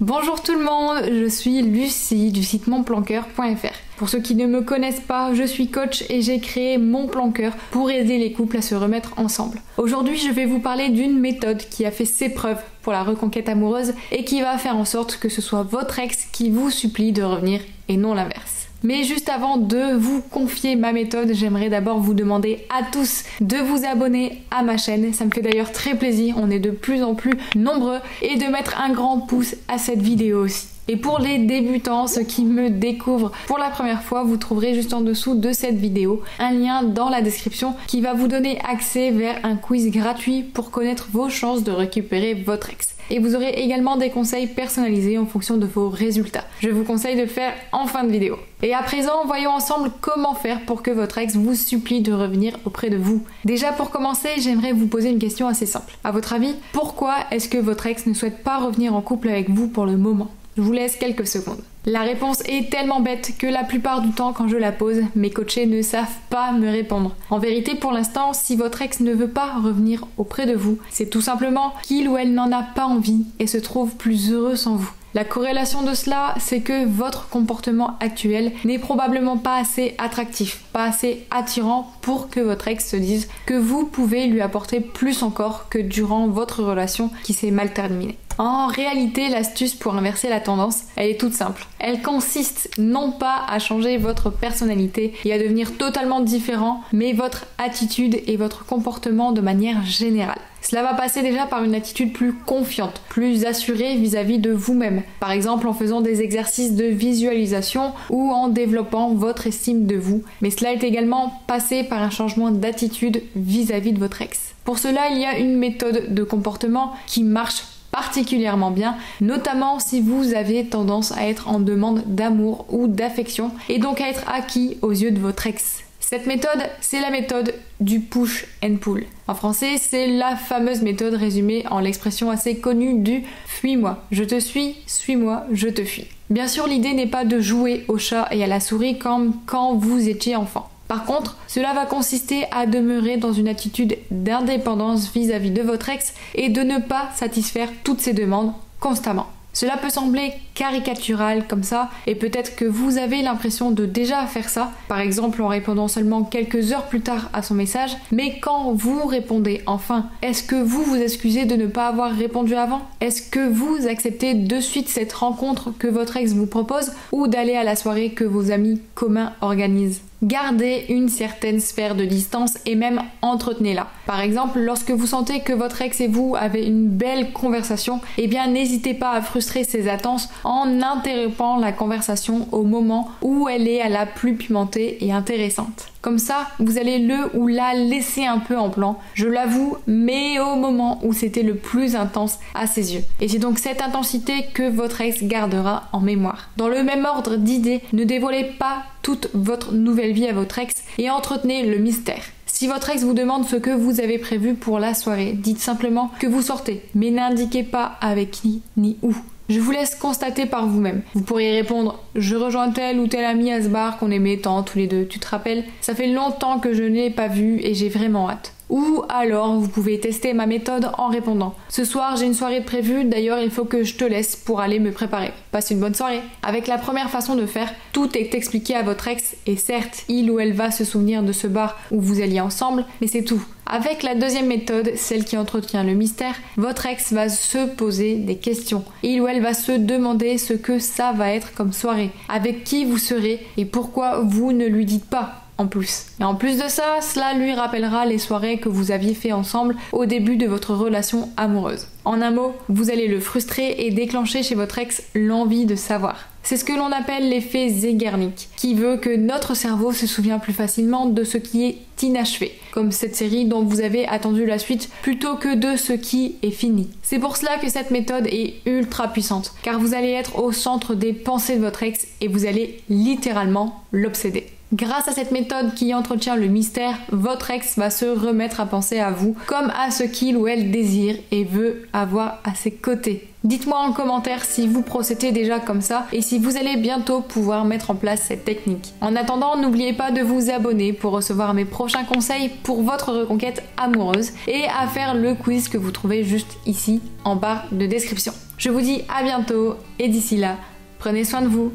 Bonjour tout le monde, je suis Lucie du site monplancoeur.fr. Pour ceux qui ne me connaissent pas, je suis coach et j'ai créé Mon Plan Cœur pour aider les couples à se remettre ensemble. Aujourd'hui, je vais vous parler d'une méthode qui a fait ses preuves pour la reconquête amoureuse et qui va faire en sorte que ce soit votre ex qui vous supplie de revenir et non l'inverse. Mais juste avant de vous confier ma méthode, j'aimerais d'abord vous demander à tous de vous abonner à ma chaîne. Ça me fait d'ailleurs très plaisir, on est de plus en plus nombreux, et de mettre un grand pouce à cette vidéo aussi. Et pour les débutants, ceux qui me découvrent pour la première fois, vous trouverez juste en dessous de cette vidéo un lien dans la description qui va vous donner accès vers un quiz gratuit pour connaître vos chances de récupérer votre ex. Et vous aurez également des conseils personnalisés en fonction de vos résultats. Je vous conseille de le faire en fin de vidéo. Et à présent, voyons ensemble comment faire pour que votre ex vous supplie de revenir auprès de vous. Déjà pour commencer, j'aimerais vous poser une question assez simple. À votre avis, pourquoi est-ce que votre ex ne souhaite pas revenir en couple avec vous pour le moment ? Je vous laisse quelques secondes. La réponse est tellement bête que la plupart du temps quand je la pose, mes coachés ne savent pas me répondre. En vérité, pour l'instant, si votre ex ne veut pas revenir auprès de vous, c'est tout simplement qu'il ou elle n'en a pas envie et se trouve plus heureux sans vous. La corrélation de cela, c'est que votre comportement actuel n'est probablement pas assez attractif, pas assez attirant pour que votre ex se dise que vous pouvez lui apporter plus encore que durant votre relation qui s'est mal terminée. En réalité, l'astuce pour inverser la tendance, elle est toute simple. Elle consiste non pas à changer votre personnalité et à devenir totalement différent, mais votre attitude et votre comportement de manière générale. Cela va passer déjà par une attitude plus confiante, plus assurée vis-à-vis de vous-même. Par exemple en faisant des exercices de visualisation ou en développant votre estime de vous. Mais cela est également passé par un changement d'attitude vis-à-vis de votre ex. Pour cela, il y a une méthode de comportement qui marche particulièrement bien, notamment si vous avez tendance à être en demande d'amour ou d'affection et donc à être acquis aux yeux de votre ex. Cette méthode, c'est la méthode du push and pull. En français, c'est la fameuse méthode résumée en l'expression assez connue du « fuis-moi, je te suis-moi, je te fuis ». Bien sûr, l'idée n'est pas de jouer au chat et à la souris comme quand vous étiez enfant. Par contre, cela va consister à demeurer dans une attitude d'indépendance vis-à-vis de votre ex et de ne pas satisfaire toutes ses demandes constamment. Cela peut sembler caricatural comme ça, et peut-être que vous avez l'impression de déjà faire ça, par exemple en répondant seulement quelques heures plus tard à son message, mais quand vous répondez enfin, est-ce que vous vous excusez de ne pas avoir répondu avant ? Est-ce que vous acceptez de suite cette rencontre que votre ex vous propose, ou d'aller à la soirée que vos amis communs organisent ? Gardez une certaine sphère de distance et même entretenez-la. Par exemple, lorsque vous sentez que votre ex et vous avez une belle conversation, eh bien n'hésitez pas à frustrer ses attentes en interrompant la conversation au moment où elle est à la plus pimentée et intéressante. Comme ça, vous allez le ou la laisser un peu en plan, je l'avoue, mais au moment où c'était le plus intense à ses yeux. Et c'est donc cette intensité que votre ex gardera en mémoire. Dans le même ordre d'idées, ne dévoilez pas toute votre nouvelle vie à votre ex et entretenez le mystère. Si votre ex vous demande ce que vous avez prévu pour la soirée, dites simplement que vous sortez, mais n'indiquez pas avec qui ni où. Je vous laisse constater par vous-même. Vous pourriez répondre « Je rejoins tel ou tel ami à ce bar qu'on aimait tant tous les deux, tu te rappelles ? Ça fait longtemps que je ne l'ai pas vu et j'ai vraiment hâte. » Ou alors, vous pouvez tester ma méthode en répondant « Ce soir, j'ai une soirée de prévue, d'ailleurs il faut que je te laisse pour aller me préparer. Passe une bonne soirée. » Avec la première façon de faire, tout est expliqué à votre ex et certes, il ou elle va se souvenir de ce bar où vous alliez ensemble, mais c'est tout. Avec la deuxième méthode, celle qui entretient le mystère, votre ex va se poser des questions. Il ou elle va se demander ce que ça va être comme soirée, avec qui vous serez et pourquoi vous ne lui dites pas. En plus. Et en plus de ça, cela lui rappellera les soirées que vous aviez fait ensemble au début de votre relation amoureuse. En un mot, vous allez le frustrer et déclencher chez votre ex l'envie de savoir. C'est ce que l'on appelle l'effet Zeigarnik, qui veut que notre cerveau se souvient plus facilement de ce qui est inachevé, comme cette série dont vous avez attendu la suite plutôt que de ce qui est fini. C'est pour cela que cette méthode est ultra puissante, car vous allez être au centre des pensées de votre ex et vous allez littéralement l'obséder. Grâce à cette méthode qui entretient le mystère, votre ex va se remettre à penser à vous comme à ce qu'il ou elle désire et veut avoir à ses côtés. Dites-moi en commentaire si vous procédez déjà comme ça et si vous allez bientôt pouvoir mettre en place cette technique. En attendant, n'oubliez pas de vous abonner pour recevoir mes prochains conseils pour votre reconquête amoureuse et à faire le quiz que vous trouvez juste ici en barre de description. Je vous dis à bientôt et d'ici là, prenez soin de vous.